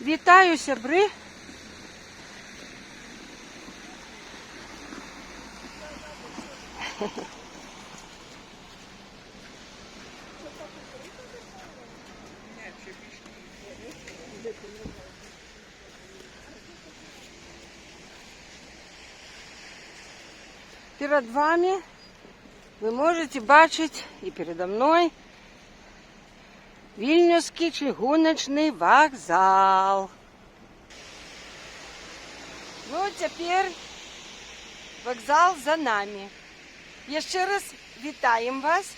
Вітаю, сябри! Перед вами вы можете бачить и передо мной Вильнюсский чыгуночный вокзал. Ну, теперь вокзал за нами. Еще раз вітаємо вас.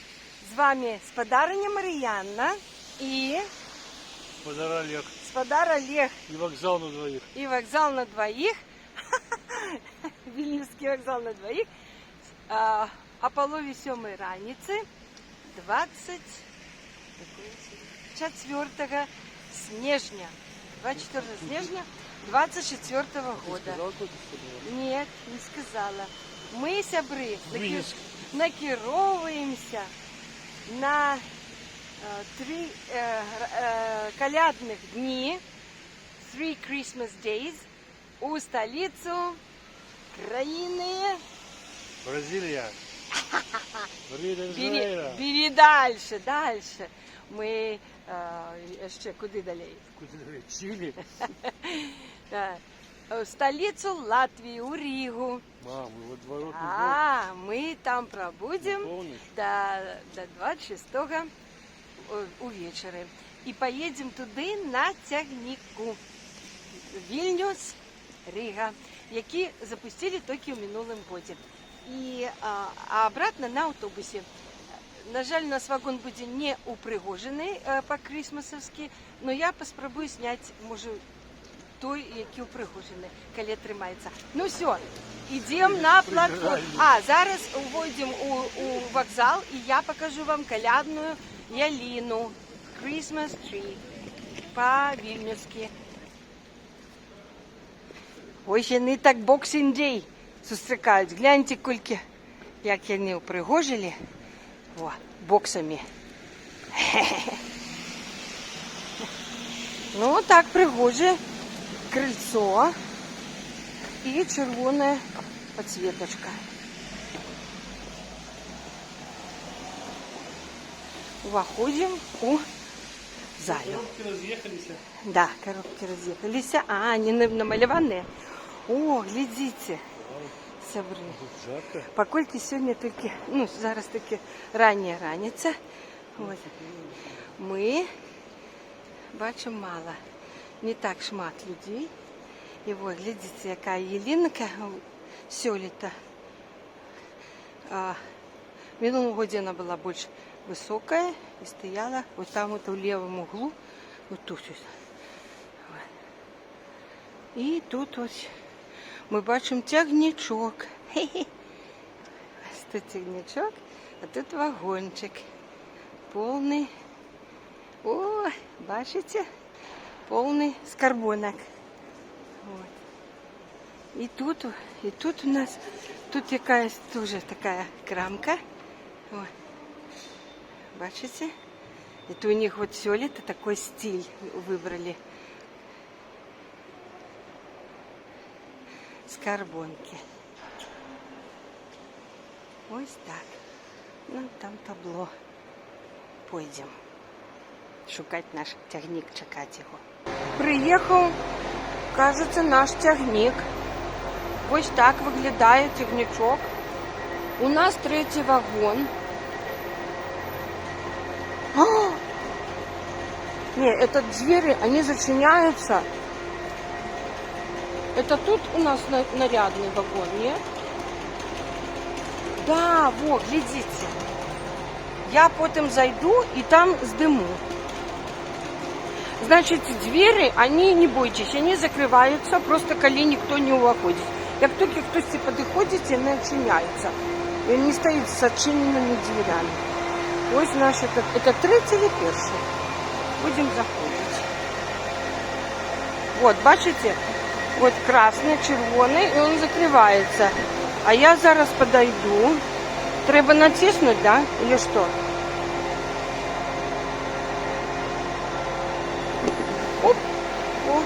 З вами спадарыня Мар'янна и Спадар Олег. спадар Олег. И вокзал на двоих. И вокзал на двоих. Вильнюсский вокзал на двоих. О полові 7 раницы 24 снежня. 24 снежня 24 года. Сказал, куда ты Нет, не сказала. Мы, сябры, Вильнюск. накіровуємося на 3 колядных дни, 3 Christmas days, у столицу країни. Бразилия. Бери дальше, дальше. Ми ще куди далі? Чили. В столицю Латвії, у Рігу. Мам, мы во дворок Мы там пробудем полночь. до 26-го увечері. І поїдемо туди на тягніку. Вільнюс, Рига, які запустили тільки в минулому році. І обратно на автобусі. На жаль, у нас вагон буде не упригожений по-крісмасовськи, але я спробую зняти, може, той, який упригожений, коли тримається. Ну все, йдемо на платформу. Зараз увійдемо у вокзал, і я покажу вам колядну ялину, Christmas tree, по-вільнюськи. Ой, вони так Boxing Day зустрікають. Гляньте, кільки, як вони упригожили. О, боксами. Ну, так пригоже. Крыльцо и червоная подсветочка. Выходим у залу. Коробки разъехались. Да, коробки разъехались. Они намалеваны. О, глядите. Сябры. Жарко. Покольки сегодня только, ну, зараз таки ранняя раніця. Вот. Ми бачимо мало. Не так шмат людей. І ось, глядите, яка ялинка сьогодні. В минулом году она была больше высокая и стояла вот там вот в левом углу, вот тут. Вот. И тут вот мы бачим тягничок. Тут тягничок, а тут вагончик. Полный. О, бачите? Полный скарбонок. Вот. И тут у нас, тут якась тоже такая крамка. Вот. Бачите? Это у них вот все лето такой стиль выбрали. Скарбонки. Ось так. Ну, там табло. Пойдем шукать наш тягник, чекать его. Приїхав, кажется, наш тягник. Ось так виглядає тягничок. У нас 3-й вагон. Не, это двери, они зачиняются. Это тут у нас нарядный вагон, нет? Да, вот, глядите. Я потом зайду и там сдыму. Значит, двери, они, не бойтесь, они закрываются, просто коли никто не уходит. Как только кто-то подходит, они отчиняются. И они стоят с отчиненными дверями. Ось наш, это 3-й или 1-й? Будем заходить. Вот, бачите? Вот красный, червоный, и он закрывается. А я зараз подойду. Треба натиснуть, да? Или что? Оп. О.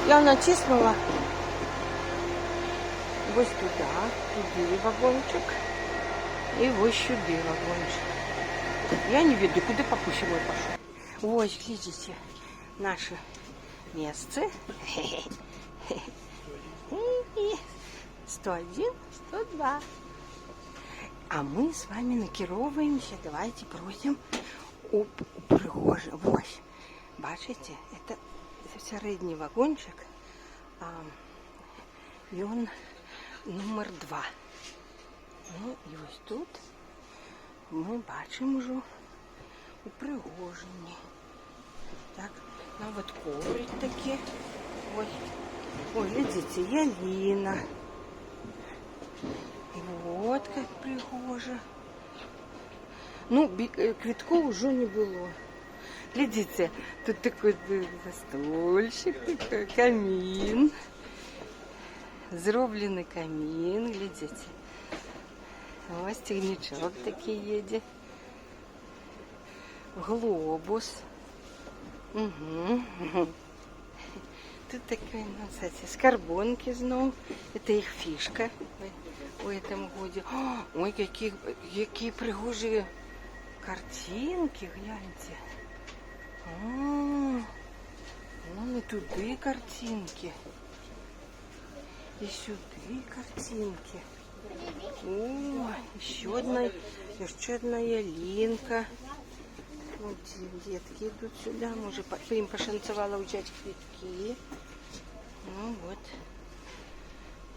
Я натиснула ось туди вагончик і ось сюди вагончик. Я не веду, куди папуся мой пошел. Ось, видите, наше место. 101, 102. А мы с вами накеровуємося. Давайте пройдем у пригожі. Ось, бачите, це середній вагончик. І він номер 2. Ну і ось тут ми бачимо вже у Пригожині. Так, навіть коврик такі. Ой, ой, глядите, ялина. Вот как пригоже. Ну, квитков уже не было. Глядите, тут такой стульчик, такой камин. Зроблений камин, глядите. Ось тягничок такий їде. Глобус. Угу. Тут такие, ну, кстати, скорбонки знов. Это их фишка в этом году. Ой, какие пригожие картинки, гляньте. Вон и туди картинки. И сюда картинки. О, еще одна ялинка. Вот детки идут сюда. Может, им пошанцевала взять квитки. Ну вот.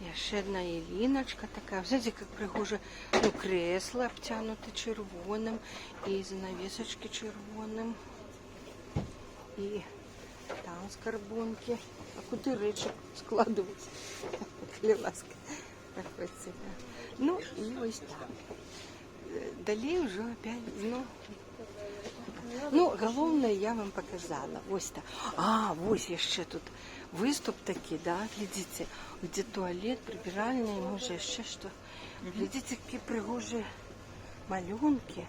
І ще одна ялиночка така. Знаете, как пригоже, ну, кресло обтянуто червоним. І занавесочки червоним. І там скарбунки. А куди речі складувати? Ліласка. Ну, і ось так. Далі вже опять, ну, головне я вам показала. Ось так. Ось ще тут виступ такий, да, глядите, где туалет, прибиральня, і може ще що. Глядите, які пригожі малюнки.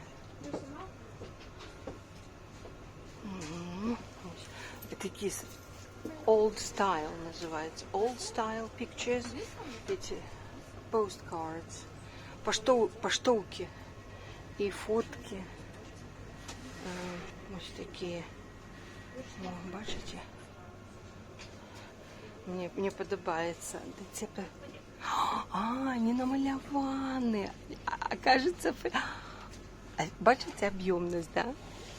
Такі old style називається. Old style pictures. Эти postcards. Поштовки і фотки. Ось такі. Бачите? Мені подобається. Они намалеваны. Кажется, бачите объемность, да?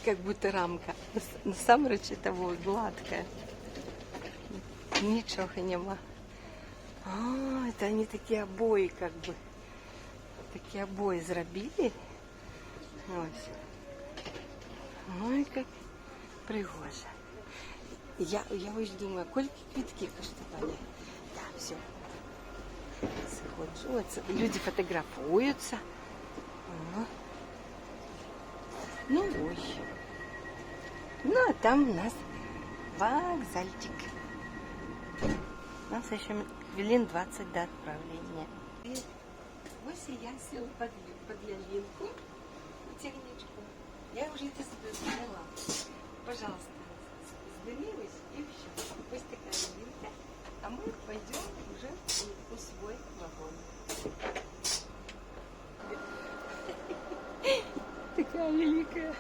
Как будто рамка. Насамрэч это вот гладкая. Ничего нема. Это они такие обои, как бы. Такие обои зробили. Ось. Ой, как пригоже. Я ось думаю, сколько квитки коштовали. Да, все. Заходжу. Вот, люди фотографуются. Ну, ой. Ну, а там у нас вокзальчик. У нас еще хвилин 20 до отправления. Ось и я села под ялинку, техничку. Я уже это сняла. Пожалуйста, сдымилась и все. Пусть такая ялинка. А мы пойдем уже у свой вагон. Такая великая.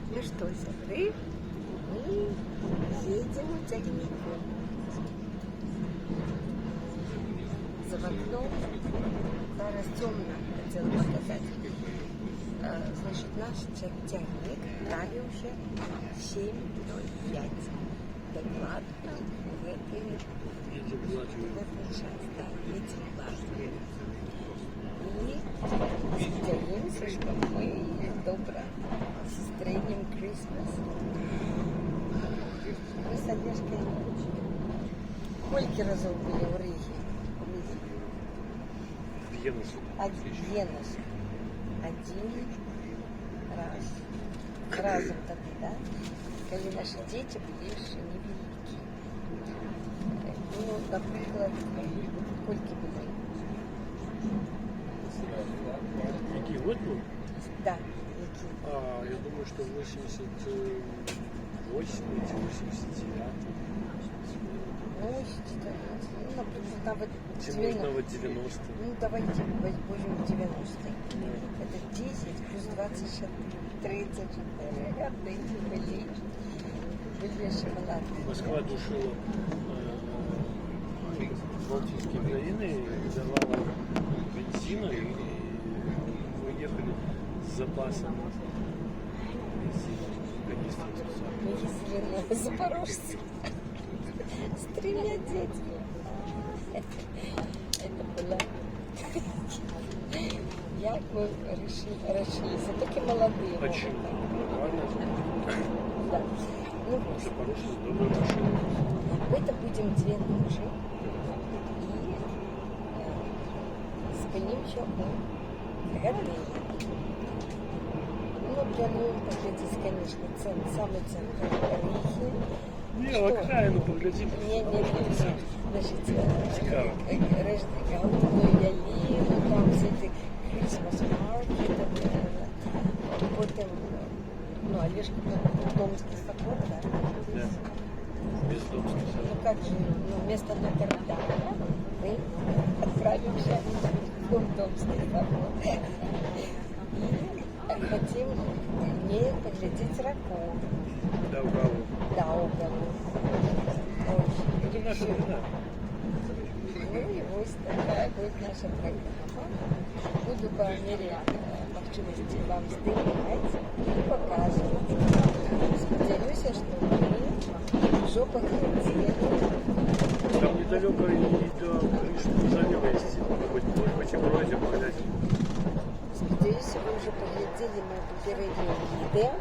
Ну что, сестры, мы едем у тягнику. За окном зараз темно, хотела показать. Значит, наш тягник правился 7:05. Докладно в этой час, да, эти власти. И надеемся, что мы их добро встретим Крисмас. Мы с Олежкой сколько разов были в Риге? Один раз. Разом тогда, да? Когда наши дети были еще невелики. наприклад, кольки були. Який год був? Да, які. Я думаю, что 88 или 89. Ну, например, навіть Тимурного 90. Ну, давайте возьмем 90. Это 10 плюс 24, 34 годы были шоколадные. Москва душила Балтийские краины, давала бензина, и мы ехали с запасом бензина. Мы ездили на Запорожце с 3 детьми. Это было... Як мы решили, все-таки молодые. Почему? Ладно, Да. Ну, Запорожец добрая машина. мы-то будем 2 ночи. И спынimся у Гордыни. Ну, плануем поглядеть, конечно, самый центр Риги. Не, окраину поглядим. Не. Значит, Цікаво. Голубую ялину, там все эти Christmas market, потом, ну, Олежка, Домский собор, да? Да. Бездомский Ну, собор. как же, ну, вместо Нотр-Дама мы отправимся в Домский собор. И хотим мне поглядеть раков. Да, угол. Да, уголу. Это наша вина. Ну и вот такая будет наша программа. Буду по мере можливості вам знімати і показувати. Сподіваюся, що ми вже погляділи. Там недалеко и до Крышного залива есть. Может быть, и пройдем погулять. Сподіваюся, ви вже погляділи моє попереднє відео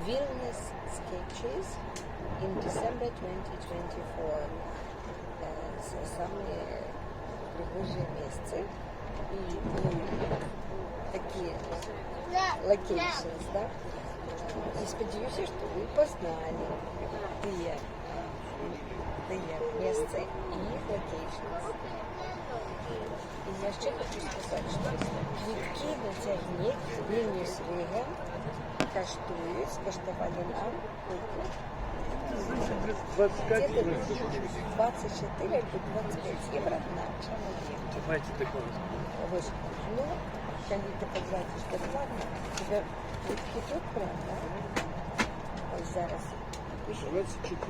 Vilnius Sketches in December 2024. Самые пригожие места и такие locations, да? И сподіваюся, що ви познали тие места и их locations. И я ще хочу сказати, що квитки на тягник Vilnius Riga коштували нам 25 где-то евро. 24 или 25 евро на человек. Давайте такое. Вот. Ну, когда ты позвонишь бесплатно, тебя квитки тут прям, да? Ось зараз. 24.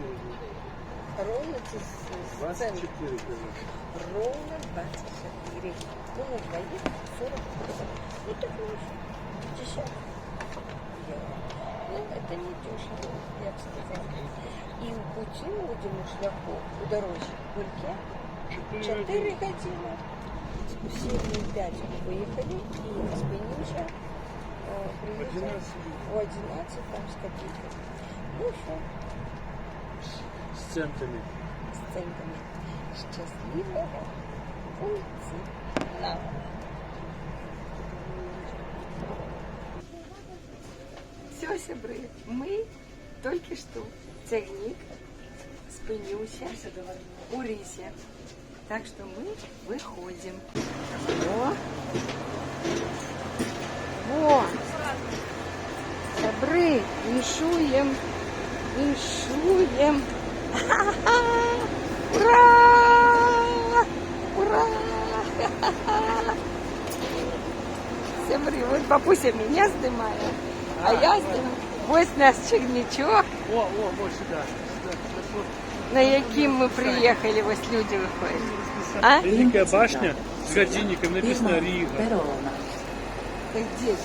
Ровно с 24, конечно. Ровно 24. Ну, на двоих 40. Ну, так лучше. 50 евро. Ну, это не дешево, я бы сказала. И у пути будем шляху у дорожі Кульке 4 години. В 7:05 выехали и спинимся. Приехали в 11 там с копейками. Ну все, С центами. с центами. Счастливого пути нам. Все, сябры, мы только что тягник спынился у Рісе. Так что мы выходим. Во! Сябры, віншуем, віншуем. Ха-ха! Ура! Ура! Ха-ха! Сябры, вот бабуся меня снимает, а я снимаю. Ось наш чернячок, О, вот сюда. на яким ми приїхали, ось люди виходять. А? Великая башня с годинником, написано Рига. Де?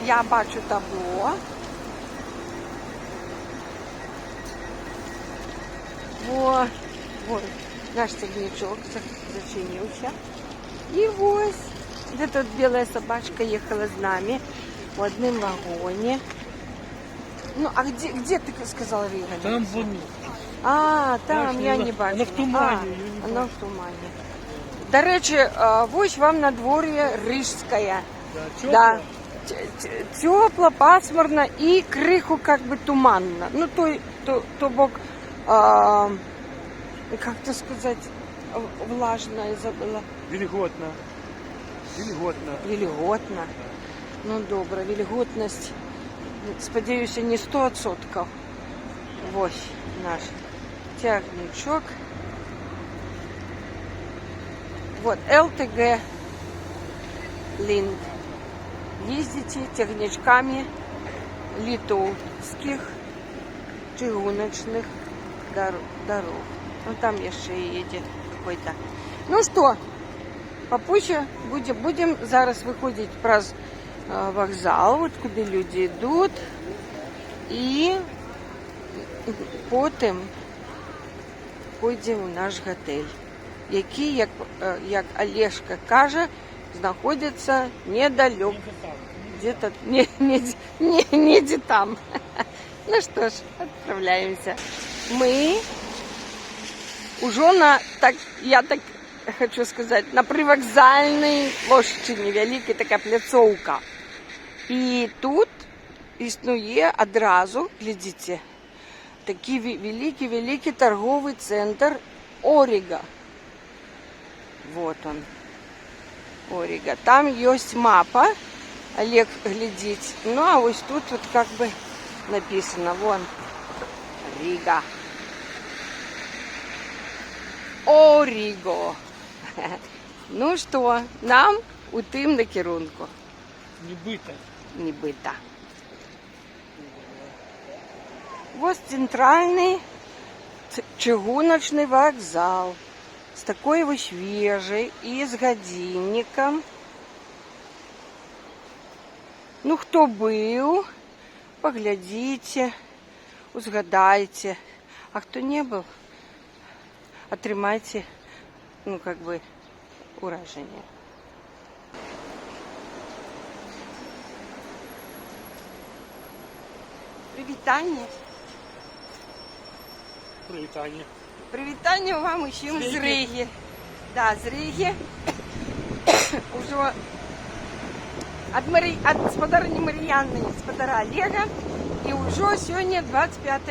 Я бачу табло. Вот наш чернячок зачинився. І ось, де тут біла собачка їхала з нами в одному вагоні. Ну, а где ты сказала Рига? Там вон. А, там Башня, я вона- не бачу. вона в тумані, її не Вона в тумані. До речі, ось вам надвор'я Рижське. Да, Да. Тепло, пасмурно и криху как бы туманно. Ну, то бок как-то сказать, влажная забыла. Вільготна. Вільготна. Вільготна. Ну добре, вільготність, сподіваюся, не 100%. Ось наш тягничок. Вот, ЛТГ Линд. Ездите тягничками литовских чыгуночных дорог. Ну там еще едет какой-то. Ну что, попозже будем зараз выходить праз вокзал, вот куда люди идут. И потім пойдемо в наш готель, який, як Олежка каже, знаходиться недалеко. Где-то не там. Ну что ж, отправляемся. Мы уже я так хочу сказать, на привокзальной площади невеликая такая пляцовка. И тут існує одразу, глядите, такий великий торговый центр Орига. Вот он, Орига. Там есть мапа, Олег глядит. Ну, а вот тут вот как бы написано, вон, Рига. Ориго. Ну что, нам у тим на керунку. Нібито. Вот центральный чыгуночный вокзал. С такой вот свежей и с годинником. Ну, кто был, поглядите, узгадайте. А кто не был, отрымайте, ну, как бы, уражение. Привітання. Привітання. Привітання вам усім з Риги. Да, з Риги. Уже от господарні Мар'яни, господара Олега. І вже сьогодні 25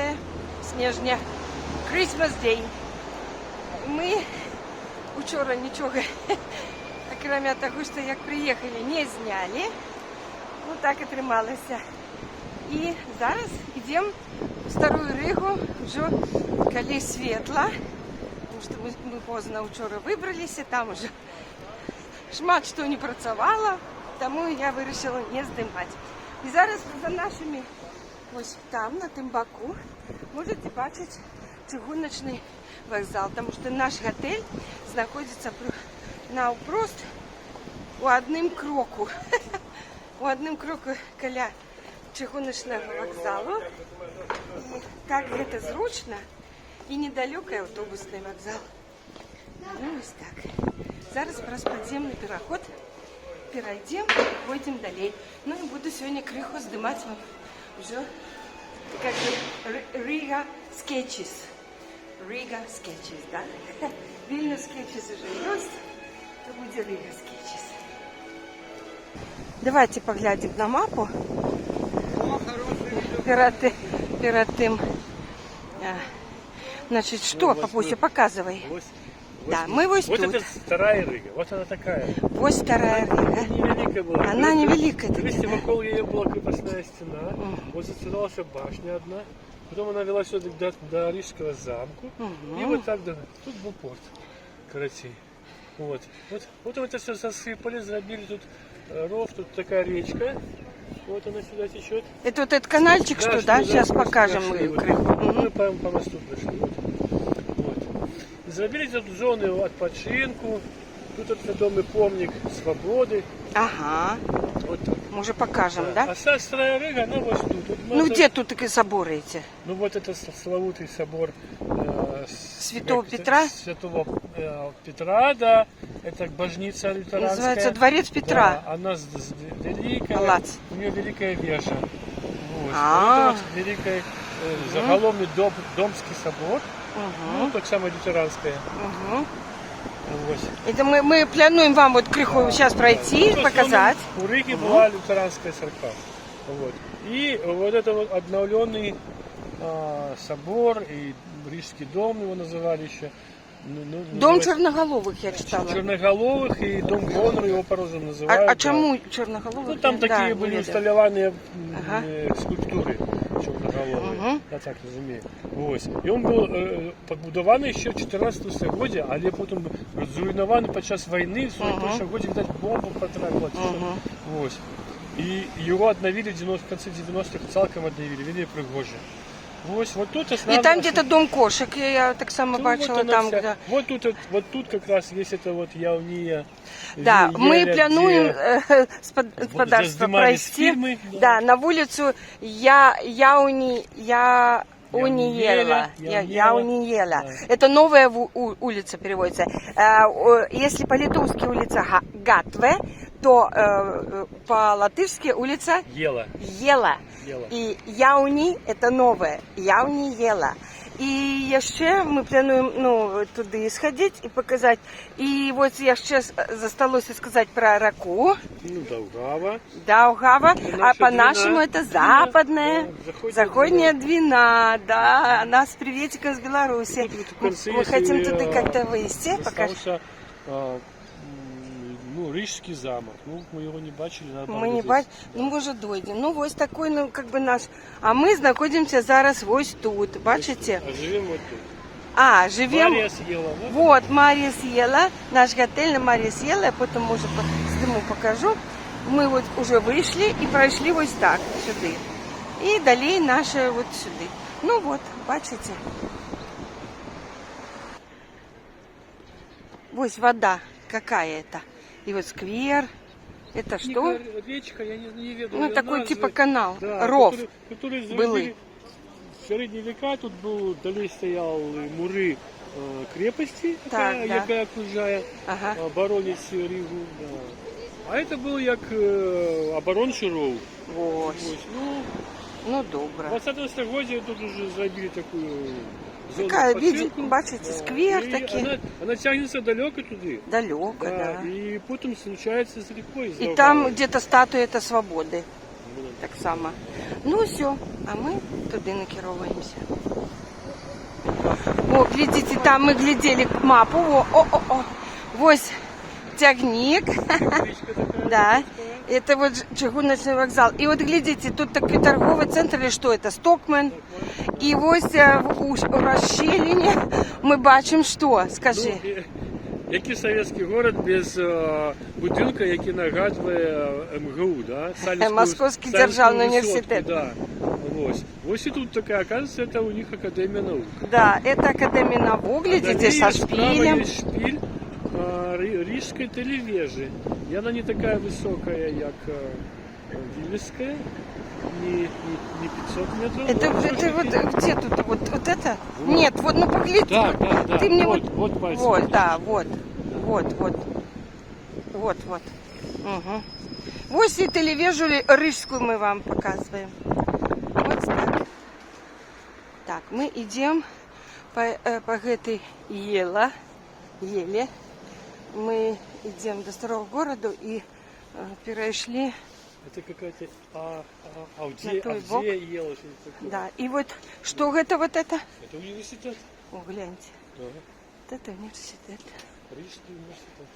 снежня. Christmas Day. Ми вчора нічого, окрім того, що як приїхали, не зняли. Ну так і трималися. І зараз йдемо в Старую Ригу, вже коли світло, тому що ми поздно вчора вибралися, там вже шмат що не працювало, тому я вирішила не знімати. І зараз за нашими, ось там, на тим боку, можете бачити чыгуночный вокзал, тому що наш готель знаходиться навпрост у одним кроку. У одним кроку коля чыгуночного вокзалу. И так это зручно. И недалеко автобусный вокзал. Ну, ось так. Зараз про подземный переход перейдем, пойдем далее. Ну и буду сегодня криху сдымать вам уже как бы Рига Sketches. Рига Sketches, да? Vilnius Sketches уже есть, то будет Рига Sketches. Давайте поглядим на мапу. Перед тем. Значит, что, папуся, показывай. Да, мы вот тут. Вот это вторая Рига, вот она такая. Вот вторая Рига. Невеликая была. Она невеликая. Видите, вокруг ее была крепостная стена, вот зацелалась башня одна, потом она вела сюда до Рижского замку, и вот так до... Тут был порт, короче. Вот это все засыпали, забили, тут ров, тут такая речка. Вот она сюда течет. Это вот этот канальчик, что, да? Сейчас покажем. Мы по мосту пришли. Вот. Забили тут зоны отпочинку. Тут это домый помник свободы. Ага. Вот так. Мы уже покажем, да? А Старая Рига, она вот тут. Вот Ну где тут такие соборы эти? Ну вот это славутый собор Святого Петра? Святого Петра, да. Это божница лютеранская. Называется Дворец Петра. Да, она великая. Палац. У нее великая вежа. Вот. А. Это вот великий заголовный Домский собор. Ну, так само лютеранская. Вот. Это мы планируем вам вот криху сейчас пройти, Ну, показать. У Риги была лютеранская церковь. Вот. И вот это вот обновленный собор и Рижский дом его называли еще. Дом называется- черноголовых, я читала. Черноголовых и дом Гонора его по-разному называют. А да. чому черноголовых? Ну, там Да, такие не были ведаю. усталяванные Ага. скульптуры черноголовые. Мгм. Я так розумію. Ось. І він був побудований ще в 14 столітті, але потім зруйнований під час війни, в 41 році, видать, бомба потрапила. Ось. І його відновили в кінці 90-х, цілком відновили, він є пригожий. Ось, вот тут И там где-то дом кошек, я так само бачила, там, где... Вот тут как раз есть это вот яуния. Да, мы плануем с господарства снимались пройти, фильмы, да, на улицу Яуниела. Яуниела. Это новая улица переводится. Если по-литовски улица Гатве, то по-латышски улица Ела. Ела. Ела. І Яуні – це нове, Яуні Єла. І ще ми плануємо туди сходити і показати. І ось я ще зосталося сказати про Раку, Ну, Даугава. Даугава, а наша по-нашему Двина. это западная, Да, Заходняя Двина, да, нас приветиком с Беларуси. Тут вот в конце Мы есть, хотим туда как-то выйти, покажи. Остался, Рижский замок. Ну, мы его не бачили, надо Мы не здесь. бачимо, ну може дойдемо. Ну ось такой, ну как бы наш. А ми знаходимося зараз ось тут, бачите? А живем вот тут. А, живем. Мария съела, да? Вот, Мария съела, наш готель на Мария съела, я потім уже сниму покажу. Ми от уже вийшли і пройшли ось так сюди. І далі наше от сюди. Ну от, бачите. Ось вода, какая это. И вот сквер. Это что? Речка, я не веду. Ну, ее такой назвы. типа канал, Да, ров. который Были. в середні века тут був, далі стояли мури крепості, Так, да. яка окружає Ага. оборонець Рігу. Да. А це було як оборончий ров. Ось. Ось, ну, Ну, в добре. 20 столітті тут уже зробили таку зону Такая, відпочинку. бачите, сквер І такий. вона тягнеться далеко туди. Далеко, Да, да. І потім случається з рікою. з И Даугавою. там где-то статуя это свободы. Ну, Так само. Ну все, а ми туди накеровуємося. О, глядите, там ми глядели мапу. О. Ось тягник. річка така. Да. Это вот чыгуночный вокзал. И вот глядите, тут такой торговый центр, или что это? Стокмен. И ось в расщелине мы бачим что? Скажи. Ну, який совєтський город без будинка, який нагадує МГУ, да? Московський державний університет. Да. Ось і тут така, оказывается, это у них Академия наук. Да, это Академия наук, глядите, со Справа шпилем. есть шпиль Рижской телевежи. И она не такая высокая, как Вильнюсская, не 500 метров. Это вот где тут? Вот это? Нет, вот ну погляди. Да. Ты мне вот пальцем. Вот, да, вот. Угу. Ось и телевежу рижскую мы вам показываем. Вот так. Так, мы идем по этой еле. Мы идем до старого города и перешли. Это какая-то На той бок. ела что-то такое. Да, и вот что это вот это? Это университет. О, гляньте. Да. Вот это университет. Рижский университет.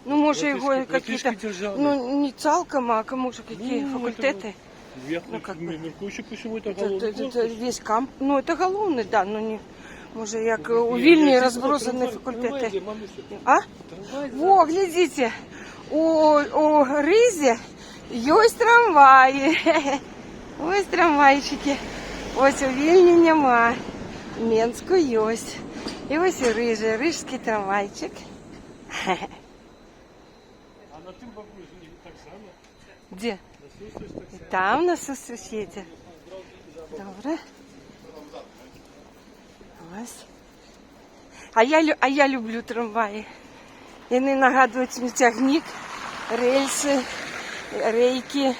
Ну, может, Латышский- его какие-то, Латышский державный. ну, не целиком, а кому же какие Ну, факультеты. Я Ну, как бы. Меркучий, почему это Это головный корпус? весь камп. Ну, это головний, да, ну не. Може, як у Вільні розбросані Трамвай, факультети. мама, А? трамвай, Во, глядите, у Ризі есть трамваї. Ось трамвайчики. Ось у Вільні нема. В Менську есть. І ось у Рижі, рижський трамвайчик. А на тим бабусі так само. Де? Насущность так само. Там на сусіді. Добре. Ось. А я люблю трамваї. Вони нагадують мені тягник, рельси, рейки,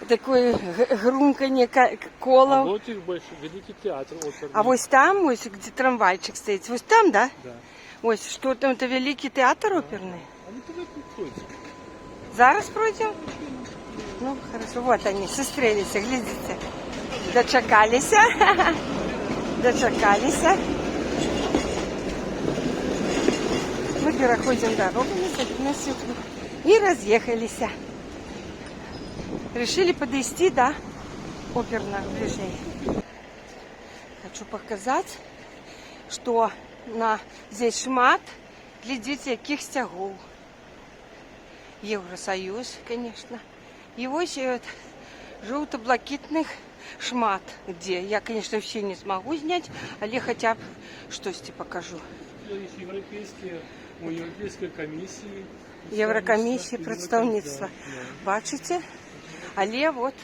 таке грумкання А колов. вот их больше, великий театр оперный. А ось там, ось де трамвайчик стоїть, ось там, да? Да. Ось, що там, це великий театр оперний. А ну туда приходится. Зараз пройдем? Ну, хорошо, вот они, сестрелися, глядите. Дочекалися. дочакалися. Мы переходим дорогу на светлую и разъехались. Решили подойти до оперных ближей. Хочу показать, что здесь шмат, глядите, яких стягов. Евросоюз, конечно. И вот желто-блакитных шмат, где я, конечно, все не смогу снять, але хотя бы что-то покажу. У Європейської комісії. Еврокомиссии представництва. Да. Бачите? Але вот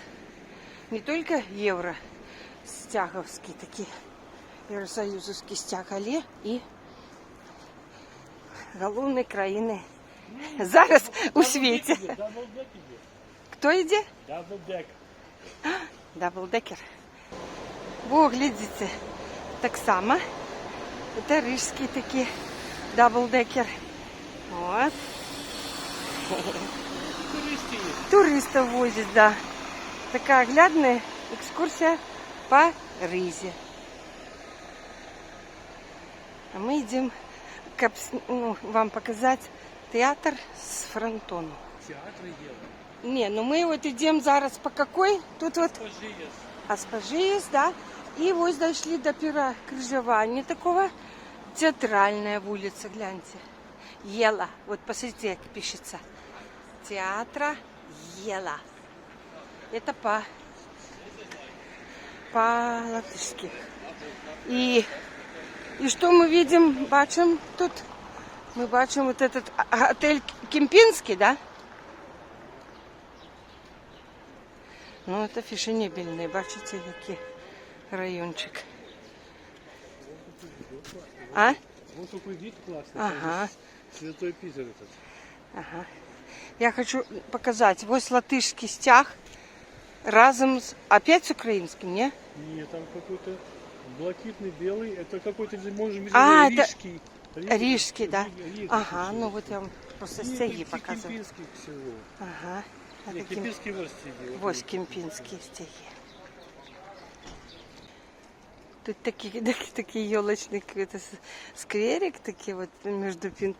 не только евро стяговские такие, евросоюзовские стяг, але и головные країни зараз у світі. Хто йде? Даблдек. Даблдекер. Во, глядите, так само. Это рижские такие даблдекер. Вот. Туристов возят, да. Такая оглядная экскурсия по Ризе. А мы идем вам показать театр с фронтоном. Театр є. Не, ну мы вот идем зараз по какой? Тут вот Аспажиес, да. И вот дошли до пера крыжевания такого. Театральная улица, гляньте. Ела. Вот посмотрите, как пишется. Театра Ела. Это по-латышски. И что мы видим? Бачим тут? Мы бачим вот этот отель Кемпинский, да? Ну, это фешенебельный, бачите, який райончик. А? Вот такой вид классный. Ага. Святой Питер этот. Ага. Я хочу показать. Вот латышский стяг разом с... Опять с украинским, не? Нет, там какой-то блакитный белый. Это какой-то, может быть, А, рижский. Рижский, да? Рижский. Ага, ну вот я вам просто стяги показываю. Кемпинский всего. Ага. Нет, кемпинский вот стяги. Вот кемпинские стяги. Тут такие елочный какой-то скверик, такие вот между этим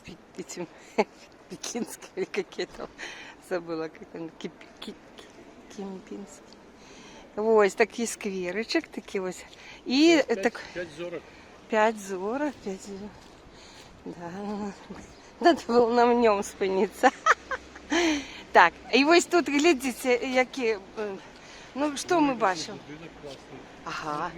пекинским или какие там, забыла, как он, кемпинский. Вот такие скверичек, такие вот. И 5 зорок. 5 зорок, 5 зорок. Да, надо было нам в нем спиниться. Так, и вот тут, глядите, які, ну, что мы бачим? Ага.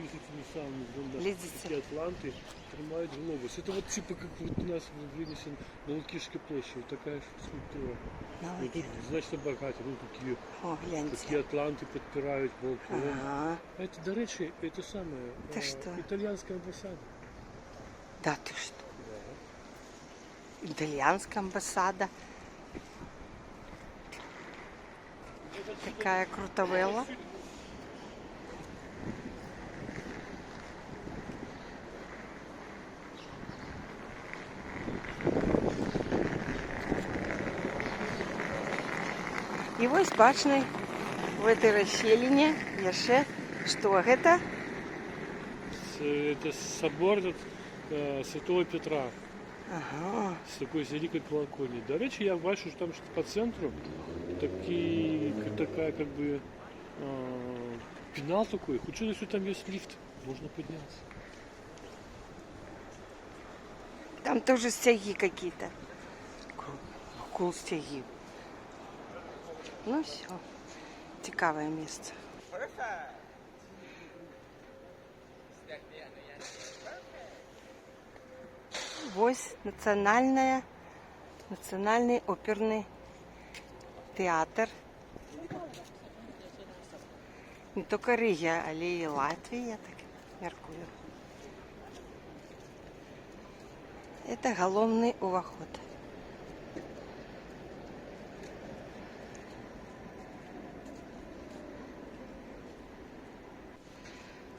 Глядите. Такие атланты тримают глобус. Это вот типа как вот у нас вынесен на Лукишской площади. Вот такая скульптура. Молодец. Вот, значит, богатые. Ну, такие, О, гляньте. такие атланты подпирают балкон. Ага. А это, до речи, это самое, Это что? итальянская амбассада. Да ты что? Итальянская амбассада. Какая крутовелла. И вось бачны в этой расщелине яшчэ что гэта? Это собор Святого Петра. Ага. С такой великой колокольней. До речи, я бачу, что там что по центру такая как бы пенал такой. Хоть что там есть лифт, можно подняться. Там тоже стяги какие-то. Кул стяги. Ну все. Цікаве місце. Ось національний оперний театр. Не тільки Рига, але і Латвія, я так міркую. Это головний уваход.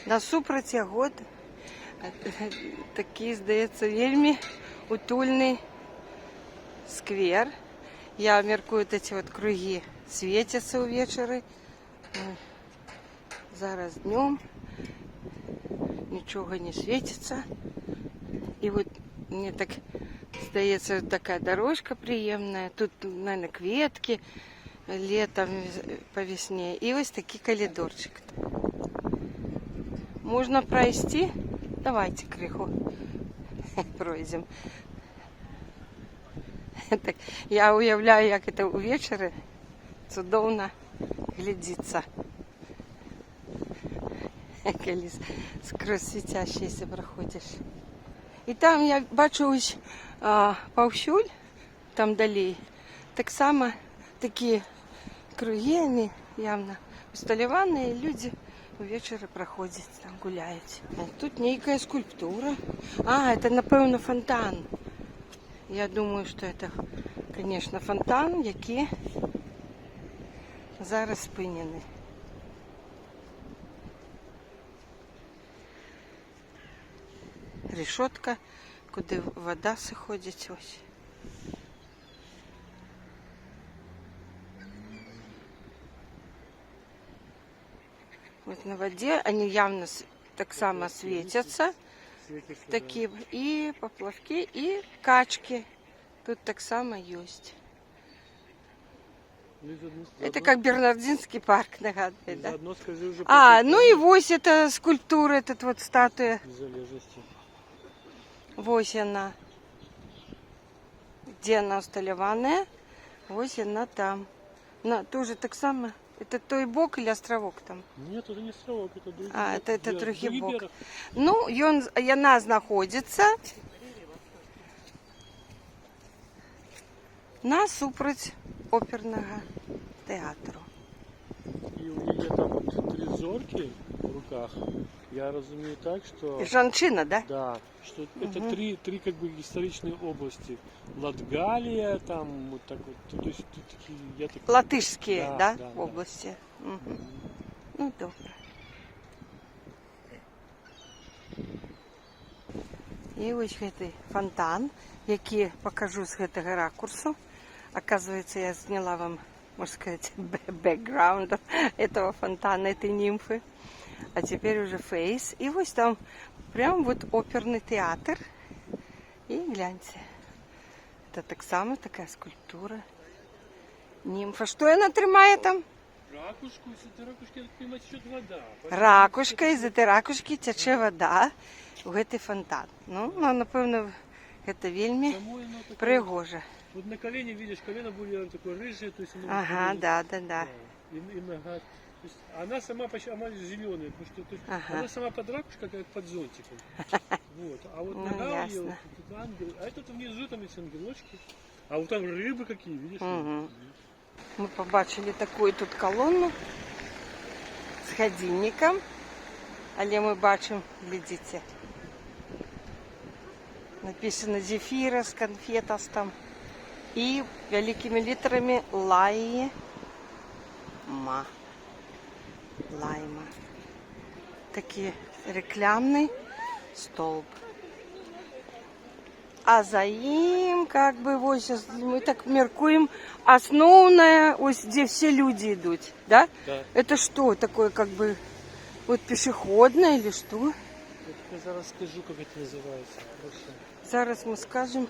Насупраць яго такі, здаецца, вельмі утульны сквер. Я мяркую, эти вот круги светятся увечары. Зараз днем нічого не світиться. І от мені так здається, така дорожка приємна. Тут, мабуть, кветки летом по весні. І ось такий коридорчик. Можна пройти. Давайте криху пройдемо. Так, я уявляю, як це увечері чудовно глядиться. Коли скрозь світящийся проходиш. І там я бачу ось повсюль, там далі, так само такі круги, вони явно усталювані, і люди увечері проходять, там гуляють. А тут некая скульптура. Это, напевно, фонтан. Я думаю, що це, звісно, фонтан, який зараз спинений. Решетка, куди вода заходить ось. Вот на воде они явно так само светятся. Такие и поплавки, и качки. Тут так само есть. Это как Бернардинский парк, нагадывает, да? Ну и вось это скульптура, этот вот статуя. Незалежности. Вось она. Где она усталеванная? Вось она там. Тоже так само. Это той бок или островок там? Нет, это не островок, это другий бок. Это другий бок. Берег. Ну, і вона знаходиться насупроть оперного театру. И у нее там вот 3 зорки в руках. Я разумею так, что... Жанчина, да? Да, что это три как бы историчные области. Латгалия, там вот так вот, то есть тут такие, я так... Латышские, да, да, области. Да. Угу. Ну, добре. І ось гэтый фонтан, який покажу з гэтага ракурсу. Оказывается, я сняла вам, можно сказать, бэкграунд этого фонтана, этой нимфы. А теперь уже фейс. И вот там прям вот оперный театр. И гляньте. Это так само такая скульптура. Нимфа. Что она тримає там? Ракушку, из этой ракушки, я так понимаю, течет вода. Ракушка, із цієї ракушки тече вода у гэтый фонтан. Ну, напевно, це вельми пригоже. Вот на колени, видишь, колено будет такое рыжее, то есть... Ага, да. И нога. То есть она сама почти, она зеленая, потому что то есть, она сама под ракушкой, как под зонтиком. Вот. А вот нога у нее, тут ангел, а это внизу там есть ангелочки. А вот там рыбы какие, видишь? Ми побачили таку тут колонну з годинником, але ми бачимо, глядите, написано «Зефірос», «Конфетос» там, і великими літерами «Лайма». Лайма. Такий рекламний столб. А за им, как бы, вот сейчас мы так меркуем, основное, вот где все люди идут, да? Да. Это что такое, как бы, вот пешеходное или что? Я зараз скажу, как это называется. Хорошо. Зараз мы скажем.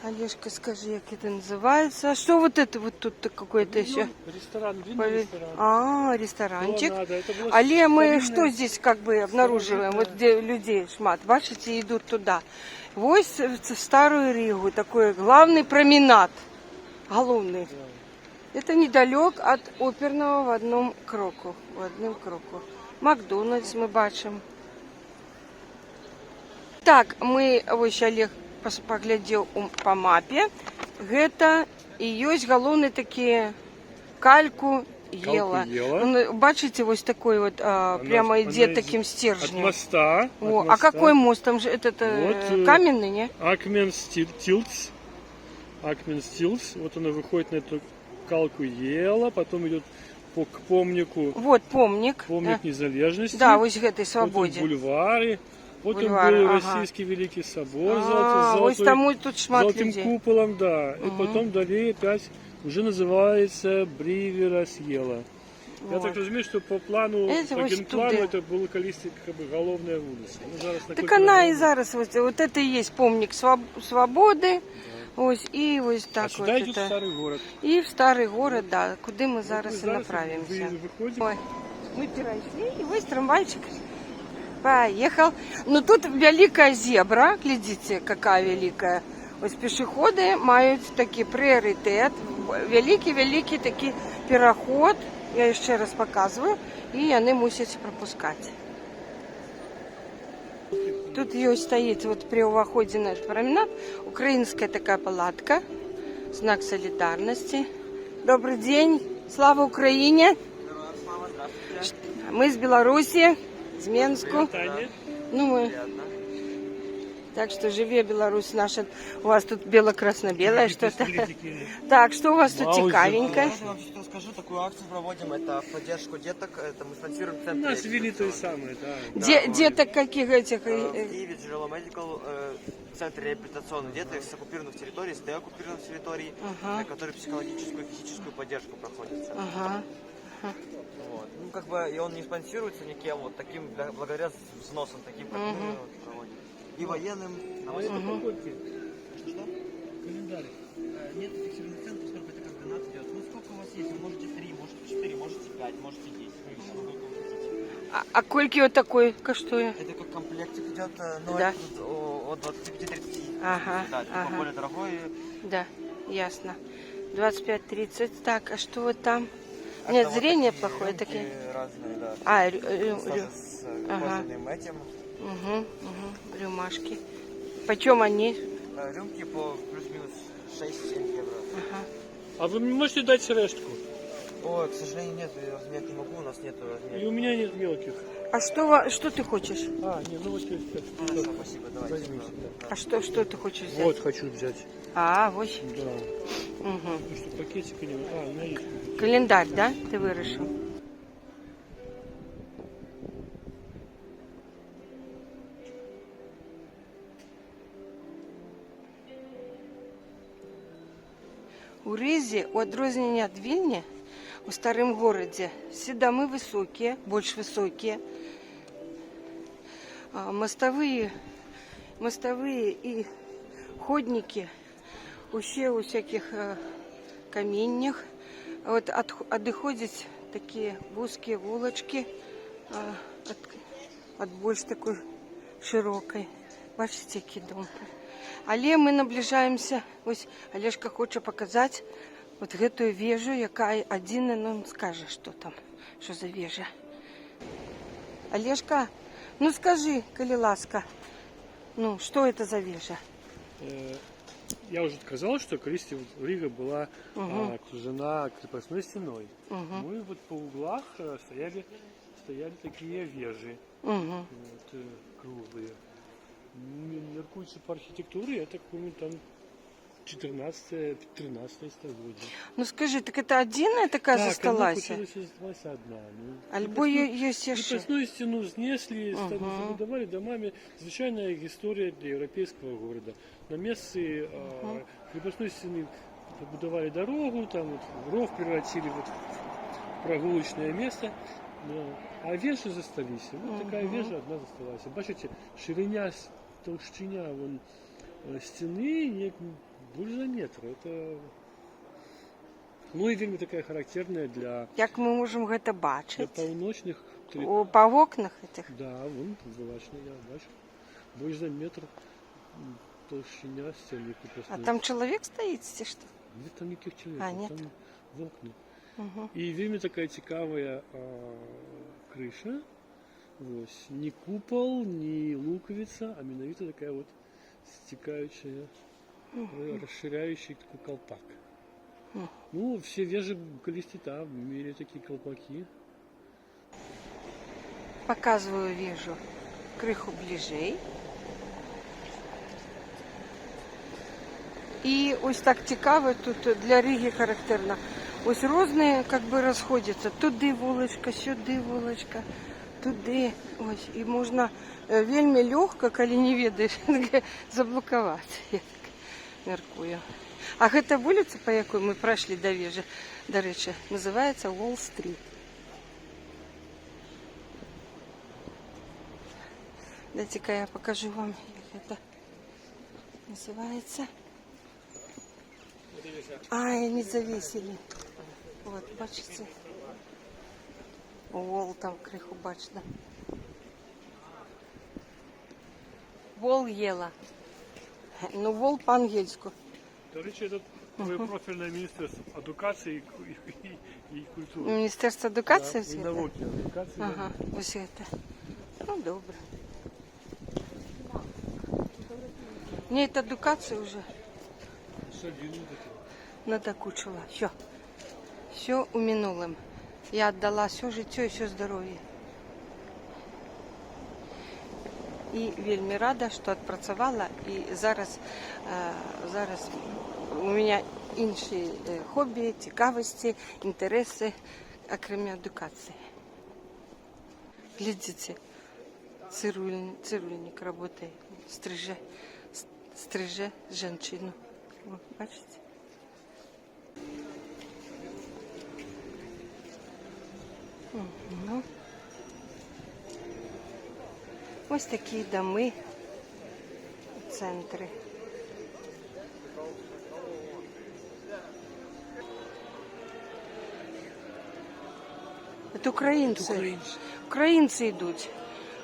Олежка, скажи, как это называется. А что вот это вот тут какое-то еще? Ресторан, винный ресторан. Ресторанчик. Было Але мы старинное. что здесь как бы обнаруживаем? Вот где людей шмат. Бачите, идут туда. Вот в Старую Ригу такой главный променад. Головный. Это недалек от оперного в одном кроку. Макдональдс мы бачим. Так, мы, ось Олег поглядел по мапе. Гэта и есть головные такие кальку ела. Бачите, вот такой вот прямо идет таким стержнем. От моста. А какой мост? Там же этот вот, каменный, не? Акменстилц. Вот она выходит на эту калку ела, потом идет к помнику. Вот помник. Помник незалежности. Да, вот этой свободе. Вот бульвары. Вот он был Российский Великий Собор с золотым куполом, да. И потом далее опять уже называется Бривера Сьела. Я Вот. так розумію, що по плану, Це по ось генплану, туди. це була колись как бы головна вулиця. Ну, зараз на Так Культурній она и вулиці. зараз, вот это и есть помник свободы. Ось, и ось А так сюди вот йдуть в это. старий город. И в старый город, да, куда мы Ми зараз и зараз направимся. виходимо. Ой, мы перешли, и вот трамвайчик поехал. Ну тут великая зебра, глядите, какая великая. Ось пешеходы мають такий пріоритет, великий такий переход, я ще раз показую, і вони мусять пропускати. Тут ее стоит вот при уходе на этот променад украинская такая палатка, знак солидарности. Добрый день, слава Украине! Мы из Беларуси, из Менску. Таня. Ну, мы... Так что живе Беларусь наша. У вас тут бело-красно-белое что-то. Так, что у вас тут Вау, цікавенько? Я вам что скажу, такую акцию проводим, это в поддержку деток, это мы спонсируем У центр. нас вели то же самое, да. Деток каких этих? В Киеве Джерело Медикал, центр реабилитационных деток с оккупированных территорий, с деоккупированных территорий, Ага. которые психологическую и физическую поддержку проходят. Ага. Вот. Ну, как бы, и он не спонсируется никем, вот таким, благодаря взносам, таким, как мы вот, проводим. И военным. А это покупки. Что? Календарь. Нет фиксированных цен, поскольку это как донат идет. Ну, сколько у вас есть? Вы можете 3, можете 4, можете 5, можете 10. Сколько вы хотите. А кольки вот такой коштує? Это как комплектик идет, но Да. это тут от 25-30. Ага, Да, типа ага. более дорогой. Да, ясно. 25-30. Так, а что вот там? Это Нет, вот зрение такие плохое рюмки такие. разные, да. А, С Ага. кожаным этим. угу, рюмашки. Почем они? Рюмки по плюс-минус 6-7 евро. Ага. А вы мне можете дать сережку? Ой, к сожалению, нет, я размерить не могу, у нас нет И размера. у меня нет мелких. А что ты хочешь? А, не, ну вот есть. Хорошо, спасибо, давайте. Возьмите, Да. А что ты хочешь взять? Вот хочу взять. А, вот. Да. Угу. Потому что пакетика не... А, у меня есть. Календарь, да, ты вырішив? У Ризі, у відрізнення від Вільні, у старом городе, все дома высокие, больше высокие. Мостовые и ходники вообще у всяких каменьях. Вот отходят такие узкие вулочки от больше такой широкой. Бачите, який дом. Але ми наближаємося. Ось Олежка хоче показати от эту вежу, яка один нам скаже, що там, що за вежа. Олежка, ну скажи, коли ласка, ну, что это за вежа? Я уже сказал, что Кристи Рига была окружена крепостной стеной. Ну и вот по углах стояли такие вежи, вот, круглые. Меркуется по архитектуре, я так помню, там 14-13 столетие. Ну скажи, так это отдельная такая засталась? Так, засталась одна. Ну, Альбо є ще. крепостную стену снесли, забудовали домами. Звичайная история для европейского города. На месте крепостной стены побудовали дорогу, там вот ров превратили вот в прогулочное место. Да. А вежи застались. Вот такая вежа одна засталась. Бачите, ширина, толщина вон, стены не больше за метр. Это, ну и вельми такая характерная для, Як ми можемо це для бачити? полночных. По окнах этих? Да, вон зелачно, я бачу. Больше за метр толщина стены А крепостной. там чоловік стоїть, чи що? Нет там никаких человек, А, нет? там в окна. И вельми такая цікавая крыша. Вот. Не купол, не луковица, а менавіта такая вот стекающая, расширяющий такой колпак. Ну, все вежи колести там имели такие колпаки. Показываю вежу криху ближей. І ось так цікаво, тут для Риги характерно. Ось різні, як би, розходяться. Туди вуличка, сюди вуличка, туди. Ось. І можна вельми легко, коли не ведаєш, заблокувати. Я так міркую. А гэта вулиця, по якій ми пройшли до вежі, до речі, називається Уолл-стріт. Дайте-ка я покажу вам, як це називається. Ай, не завісили. От, бачите. Вол там криху бачно. Вол їла. Ну, вол по-ангельську. До речі, тут профільне міністерство едукації і культури. Міністерство едукації? І Світа? науки. Едукації. Ага, ось це. Ну, добре. Ні, це едукація вже Що діло таке? надокучила. Все у минулому. Я віддала все життя і все здоров'я. І вельми рада, що відпрацювала. І зараз у мене інші хобі, цікавості, інтереси, окрім едукації. Глядите, цирюльник работает, стриже женщину. О, бачите? Угу. Ось такі доми, центри. Это украинцы. Украинцы идут.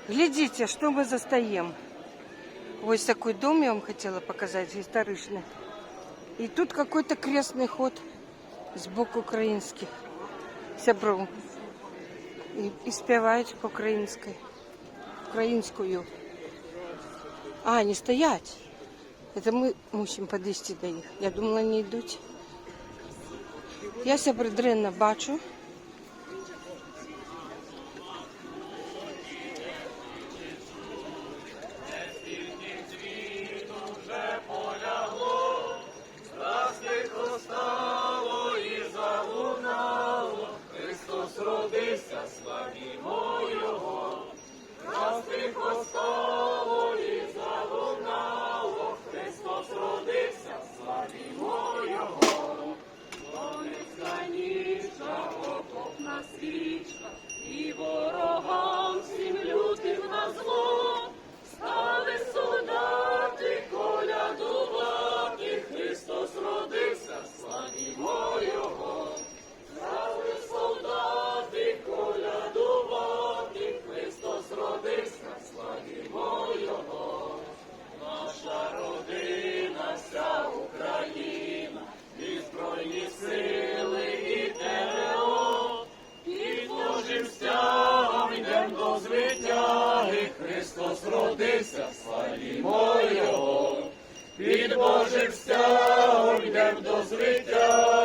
Глядите, что мы застаем. Вот такой дом я вам хотела показать, историчный. И тут какой-то крестный ход сбоку украинских сябров. И спевают по-украинской. Украинскую. А, не стоять. Это мы мусим подвести до них. Я думала, они идут. Я сябри дренно бачу. І ворогам всім лютим на зло стали солдати колядувати. Христос родився, славімо Його. Стали солдати колядувати. Христос родився, славімо Його. Наша родина, вся Україна, і Збройні сили, і ТРО. Під Божим стягом йдем до звитяги, Христос родився, славімо Його. Під Божим стягом йдем до звитяги.